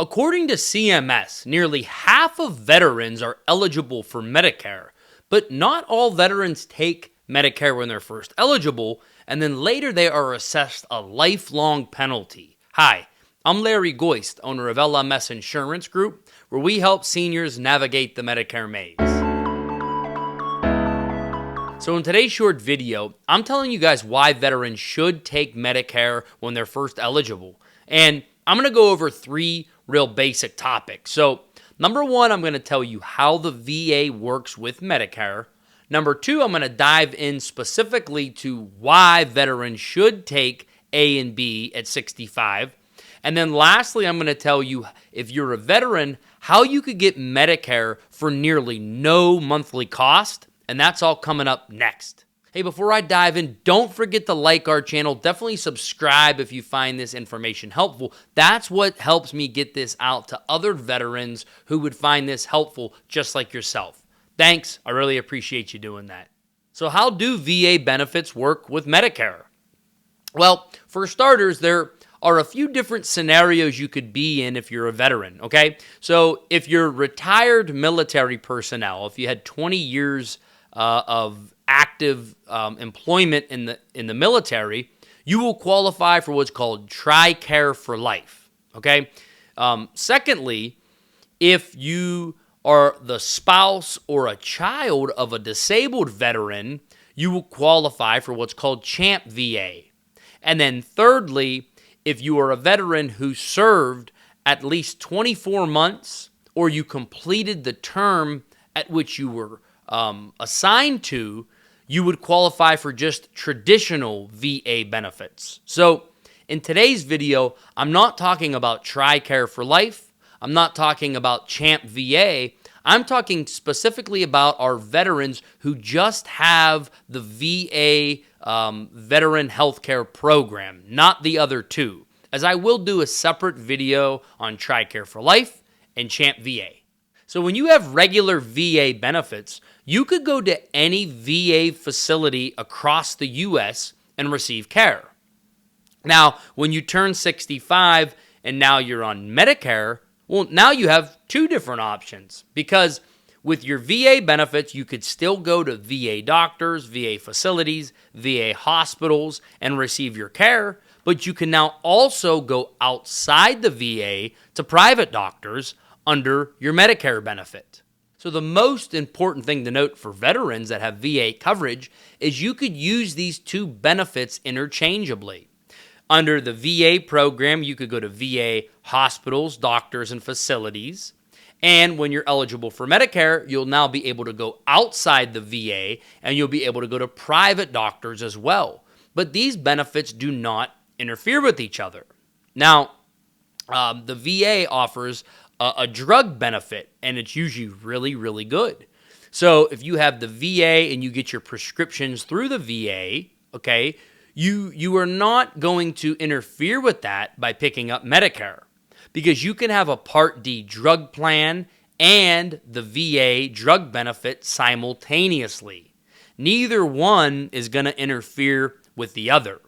According to CMS, nearly half of veterans are eligible for Medicare, but not all veterans take Medicare when they're first eligible, and then later they are assessed a lifelong penalty. Hi, I'm Larry Goist, owner of LMS Insurance Group, where we help seniors navigate the Medicare maze. So in today's short video, I'm telling you guys why veterans should take Medicare when they're first eligible. And I'm going to go over three real basic topics. So number one, I'm going to tell you how the VA works with Medicare. Number two, I'm going to dive in specifically to why veterans should take A and B at 65. And then lastly, I'm going to tell you, if you're a veteran, how you could get Medicare for nearly no monthly cost. And that's all coming up next. Hey, before I dive in, don't forget to like our channel. Definitely subscribe if you find this information helpful. That's what helps me get this out to other veterans who would find this helpful, just like yourself. Thanks. I really appreciate you doing that. So how do VA benefits work with Medicare? Well, for starters, there are a few different scenarios you could be in if you're a veteran, okay? So if you're retired military personnel, if you had 20 years of active employment in the military, you will qualify for what's called TRICARE for life, okay? Secondly, if you are the spouse or a child of a disabled veteran, you will qualify for what's called CHAMP VA. And then thirdly, if you are a veteran who served at least 24 months or you completed the term at which you were assigned to, you would qualify for just traditional VA benefits. So in today's video, I'm not talking about TRICARE for life. I'm not talking about CHAMP VA. I'm talking specifically about our veterans who just have the VA Veteran Healthcare Program, not the other two, as I will do a separate video on TRICARE for life and CHAMP VA. So when you have regular VA benefits, you could go to any VA facility across the U.S. and receive care. Now, when you turn 65 and now you're on Medicare, well, now you have two different options, because with your VA benefits, you could still go to VA doctors, VA facilities, VA hospitals, and receive your care, but you can now also go outside the VA to private doctors under your Medicare benefit. So the most important thing to note for veterans that have VA coverage is you could use these two benefits interchangeably. Under the VA program, you could go to VA hospitals, doctors, and facilities. And when you're eligible for Medicare, you'll now be able to go outside the VA and you'll be able to go to private doctors as well. But these benefits do not interfere with each other. Now, the VA offers a drug benefit, and it's usually really, really good. So if you have the VA and you get your prescriptions through the VA, okay, you are not going to interfere with that by picking up Medicare, because you can have a Part D drug plan and the VA drug benefit simultaneously. Neither one is going to interfere with the other.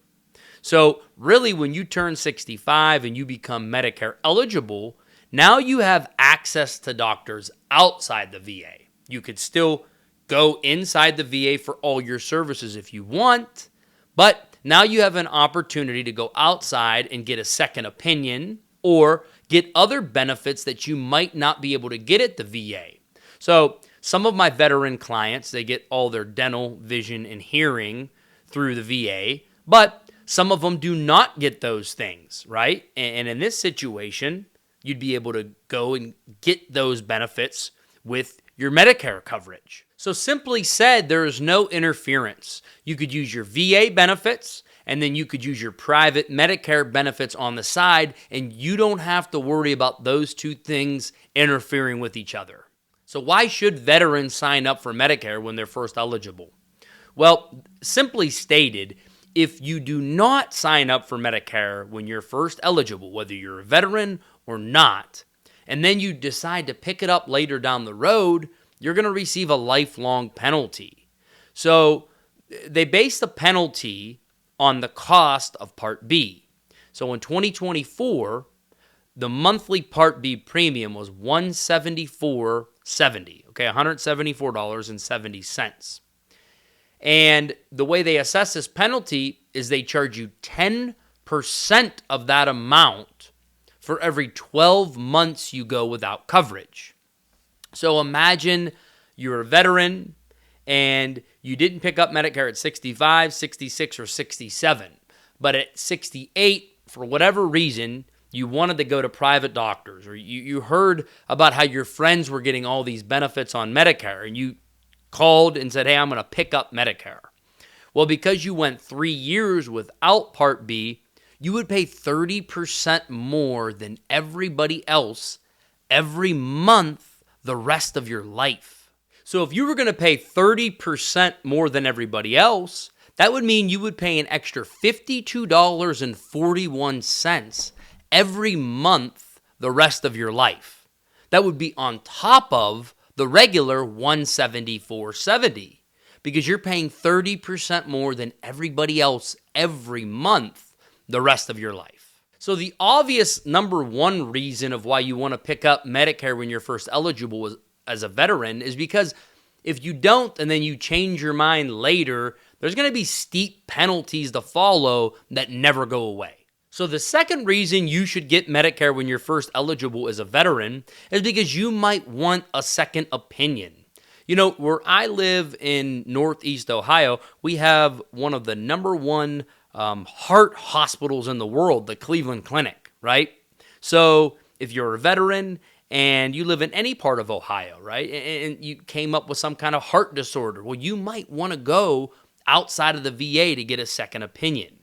So really, when you turn 65 and you become Medicare eligible, now you have access to doctors outside the VA. You could still go inside the VA for all your services if you want, but now you have an opportunity to go outside and get a second opinion or get other benefits that you might not be able to get at the VA. So some of my veteran clients, they get all their dental, vision, and hearing through the VA, but some of them do not get those things, right? And in this situation, you'd be able to go and get those benefits with your Medicare coverage. So simply said, there is no interference. You could use your VA benefits, and then you could use your private Medicare benefits on the side, and you don't have to worry about those two things interfering with each other. So why should veterans sign up for Medicare when they're first eligible? Well, simply stated, if you do not sign up for Medicare when you're first eligible, whether you're a veteran or not, and then you decide to pick it up later down the road, you're going to receive a lifelong penalty. So they base the penalty on the cost of Part B. So in 2024, the monthly Part B premium was $174.70, okay, $174.70. And the way they assess this penalty is they charge you 10% of that amount for every 12 months you go without coverage. So imagine you're a veteran and you didn't pick up Medicare at 65, 66, or 67. But at 68, for whatever reason, you wanted to go to private doctors, or you heard about how your friends were getting all these benefits on Medicare, and you called and said, hey, I'm going to pick up Medicare. Well, because you went 3 years without Part B, you would pay 30% more than everybody else every month the rest of your life. So if you were going to pay 30% more than everybody else, that would mean you would pay an extra $52.41 every month the rest of your life. That would be on top of the regular $174.70 because you're paying 30% more than everybody else every month the rest of your life. So the obvious number one reason of why you want to pick up Medicare when you're first eligible as a veteran is because if you don't and then you change your mind later, there's going to be steep penalties to follow that never go away. So the second reason you should get Medicare when you're first eligible as a veteran is because you might want a second opinion. You know, where I live in Northeast Ohio, we have one of the number one heart hospitals in the world, the Cleveland Clinic, right? So if you're a veteran and you live in any part of Ohio, right, and you came up with some kind of heart disorder, well, you might want to go outside of the VA to get a second opinion.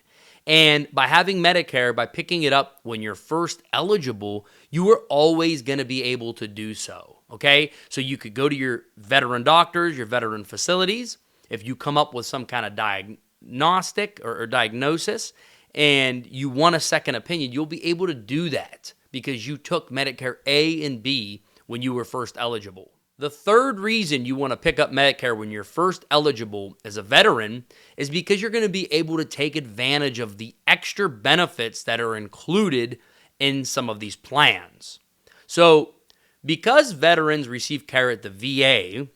And by having Medicare, by picking it up when you're first eligible, you are always going to be able to do so, okay? So you could go to your veteran doctors, your veteran facilities. If you come up with some kind of diagnostic or diagnosis and you want a second opinion, you'll be able to do that because you took Medicare A and B when you were first eligible. The third reason you want to pick up Medicare when you're first eligible as a veteran is because you're going to be able to take advantage of the extra benefits that are included in some of these plans. So, because veterans receive care at the VA,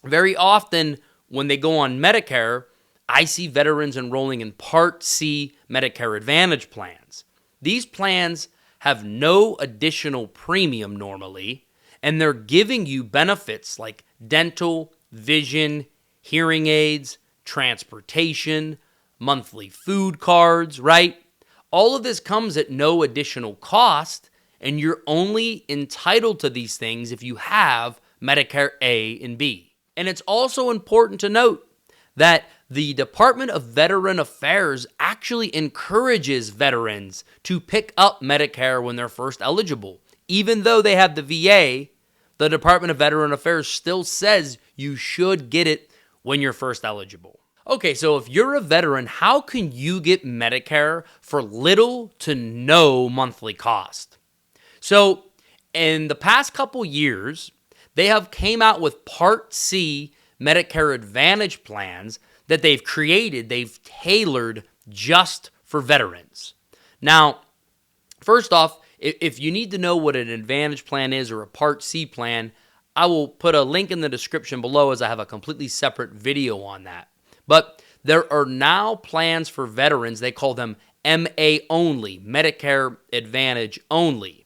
very often when they go on Medicare, I see veterans enrolling in Part C Medicare Advantage plans. These plans have no additional premium normally, and they're giving you benefits like dental, vision, hearing aids, transportation, monthly food cards, right? All of this comes at no additional cost, and you're only entitled to these things if you have Medicare A and B. And it's also important to note that the Department of Veteran Affairs actually encourages veterans to pick up Medicare when they're first eligible. Even though they have the VA, the Department of Veteran Affairs still says you should get it when you're first eligible. Okay, so if you're a veteran, how can you get Medicare for little to no monthly cost? So in the past couple years, they have came out with Part C Medicare Advantage plans that they've created, they've tailored just for veterans. Now, first off, if you need to know what an Advantage plan is or a Part C plan, I will put a link in the description below as I have a completely separate video on that. But there are now plans for veterans, they call them MA only, Medicare Advantage only.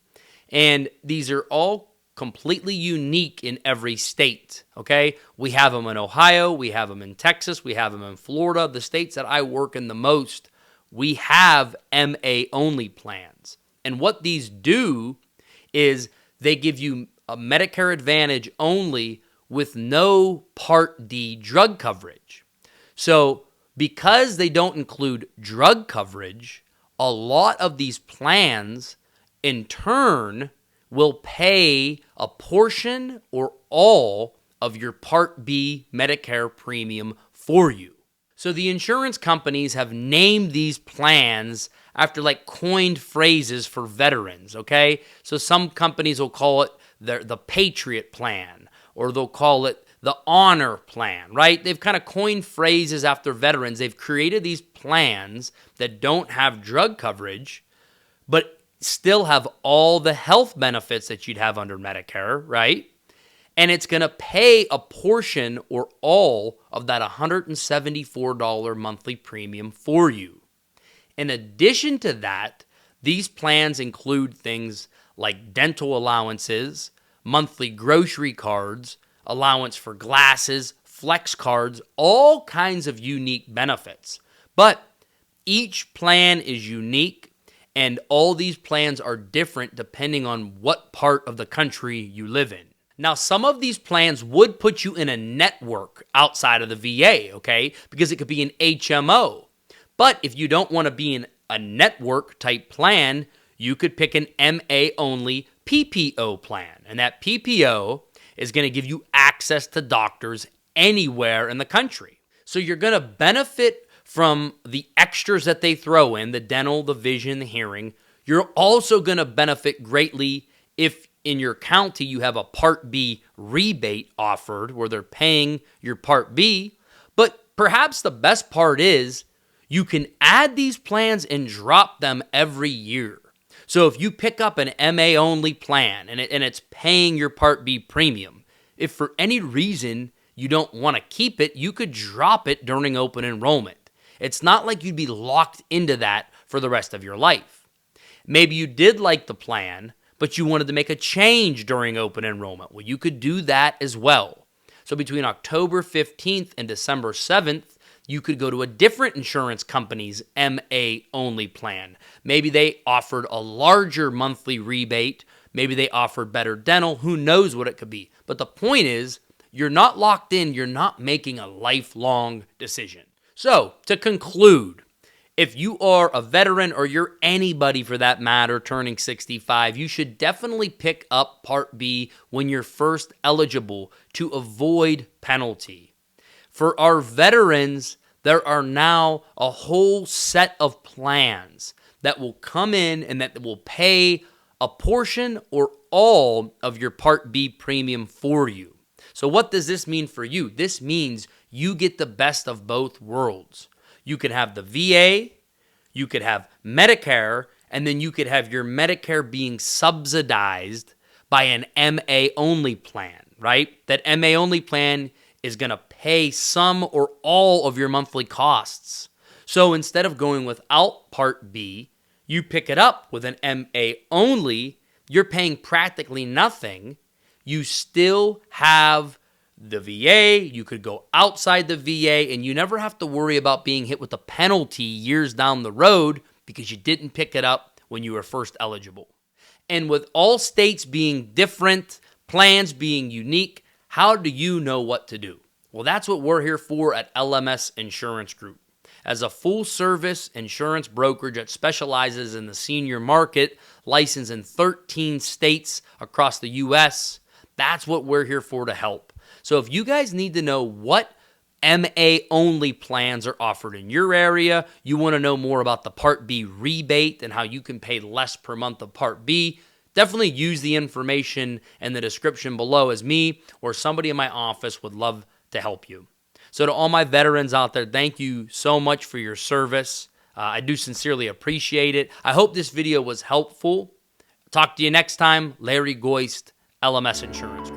And these are all completely unique in every state, okay? We have them in Ohio, we have them in Texas, we have them in Florida. The states that I work in the most, we have MA only plans. And what these do is they give you a Medicare Advantage only with no Part D drug coverage. So because they don't include drug coverage, a lot of these plans in turn will pay a portion or all of your Part B Medicare premium for you. So the insurance companies have named these plans after like coined phrases for veterans, okay? So some companies will call it the Patriot Plan, or they'll call it the Honor Plan, right? They've kind of coined phrases after veterans. They've created these plans that don't have drug coverage, but still have all the health benefits that you'd have under Medicare, right? And it's going to pay a portion or all of that $174 monthly premium for you. In addition to that, these plans include things like dental allowances, monthly grocery cards, allowance for glasses, flex cards, all kinds of unique benefits. But each plan is unique, and all these plans are different depending on what part of the country you live in. Now, some of these plans would put you in a network outside of the VA, okay? Because it could be an HMO. But if you don't want to be in a network type plan, you could pick an MA only PPO plan. And that PPO is going to give you access to doctors anywhere in the country. So you're going to benefit from the extras that they throw in, the dental, the vision, the hearing. You're also going to benefit greatly if in your county you have a Part B rebate offered where they're paying your Part B. But perhaps the best part is you can add these plans and drop them every year. So if you pick up an MA only plan and it's paying your Part B premium, if for any reason you don't want to keep it, you could drop it during open enrollment. It's not like you'd be locked into that for the rest of your life. Maybe you did like the plan, but you wanted to make a change during open enrollment. Well, you could do that as well. So between October 15th and December 7th, you could go to a different insurance company's MA only plan. Maybe they offered a larger monthly rebate. Maybe they offered better dental. Who knows what it could be? But the point is, you're not locked in. You're not making a lifelong decision. So to conclude, if you are a veteran or you're anybody for that matter turning 65, you should definitely pick up Part B when you're first eligible to avoid penalty. For our veterans, there are now a whole set of plans that will come in and that will pay a portion or all of your Part B premium for you. So what does this mean for you? This means you get the best of both worlds. You could have the VA, you could have Medicare, and then you could have your Medicare being subsidized by an MA only plan, right? That MA only plan is going to pay some or all of your monthly costs. So instead of going without Part B, you pick it up with an MA only, you're paying practically nothing. You still have the VA, you could go outside the VA, and you never have to worry about being hit with a penalty years down the road because you didn't pick it up when you were first eligible. And with all states being different, plans being unique, how do you know what to do? Well, that's what we're here for at LMS Insurance Group. As a full-service insurance brokerage that specializes in the senior market, licensed in 13 states across the U.S., that's what we're here for to help. So if you guys need to know what MA only plans are offered in your area, you want to know more about the Part B rebate and how you can pay less per month of Part B, definitely use the information in the description below, as me or somebody in my office would love to help you. So to all my veterans out there, thank you so much for your service. I do sincerely appreciate it. I hope this video was helpful. Talk to you next time. Larry Goist, LMS Insurance.